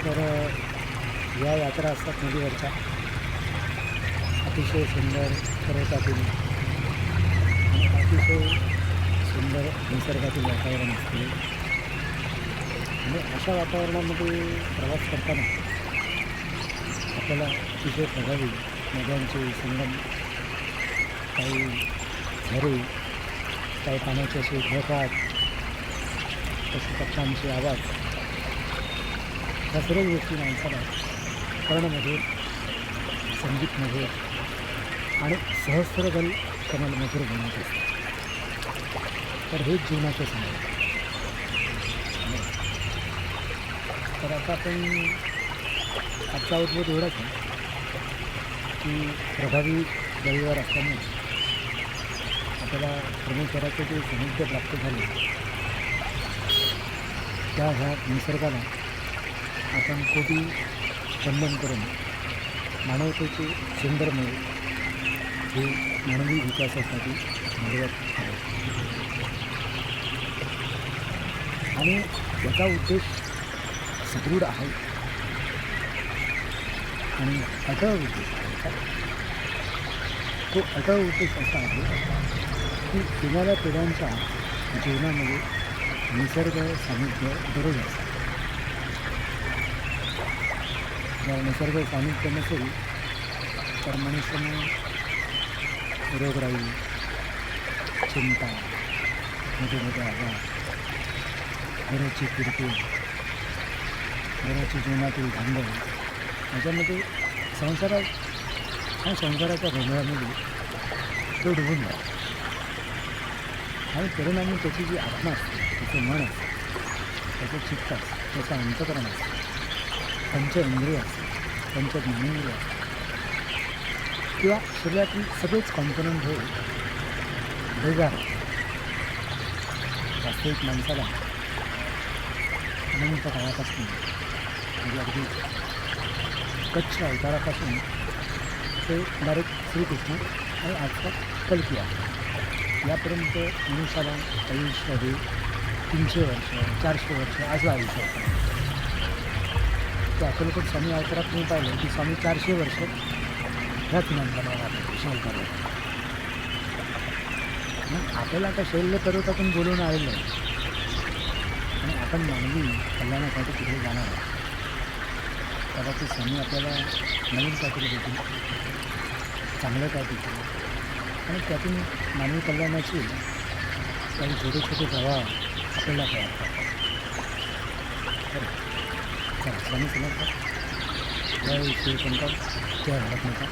तर या यात्रा असतात नदीवरच्या, अतिशय सुंदर पर्वतातील आणि अतिशय सुंदर निसर्गातील वातावरण असते. आणि अशा वातावरणामध्ये प्रवास करताना आपल्याला अतिशय प्रभावी नद्यांचे संगम, काही झरे, काही पाण्याचे असे झळकाट, पशुपक्ष्यांचे आवाज, ह्या सर्व गोष्टी माणसाला कर्णमधूर, संगीतमधूर आणि सहस्त्रदल कमलमधूर बनवत असतात. तर हेच जीवनाचे संगम. तर आता आपण आजचा उद्बोध एवढाच आहे की प्रभावी रविवार असल्यामुळे आपल्याला परमेश्वराचे जे सानिध्य प्राप्त झाले त्या ह्या निसर्गाला आपण कोटी वंदन करून मानवतेचे सुंदर मिळेल हे मानवी विकासासाठी मदत आहे. आणि याचा उद्देश सदृढ आहे आणि अटळ उद्देश आहे. तो अटळ उद्देश असा आहे की येणाऱ्या पिढ्यांच्या जीवनामध्ये निसर्ग सानिध्य दररोज असतं. जर निसर्ग सानिध्य नसेल तर मनुष्याने रोगराई, चिंता, मोठे मोठे आजार, घराची किरकिर, घराची जीवनातील भांडण याच्यामध्ये संसाराच्या गोंधळामध्ये तो डुबून जातो. आणि परिणामी त्याची जी आत्मा असते, त्याचं मन असतं, त्याचं चित्त असतं, त्याचं अंतःकरण असतं, पंच इंद्रिय असतं, पंच ज्ञानेंद्रिय असतं किंवा शरीरातील सगळेच कॉम्पोनंट हे बेजार वास्तविक माणसाला अनंत काळापासून म्हणजे अगदी कच्छ अवतारापासून ते डायरेक्ट श्रीकृष्ण आणि आजचा कल्की आहे यापर्यंत मनुष्याला आयुष्य हे 300 वर्ष 400 वर्ष असं आयुष्य होतं. ते अकोलकोट स्वामी अवतारात तुम्ही पाहिलं की स्वामी 400 वर्ष ह्याच माणसाला शैल मग आपल्याला आता शैल्य पर्वतातून बोलवून आलेलं आहे आणि आपण मानवी कल्याणासाठी तिथे जाणार आहे. कदाचित स्वामी आपल्याला नवीन काहीतरी देतील, चांगलं काय देतील आणि त्यातून मानवी कल्याणाची काही छोटे छोटे प्रवाह आपल्याला तयार करतात. चला स्वामी समर्थ. जय श्री शंकर, जय भारत माता.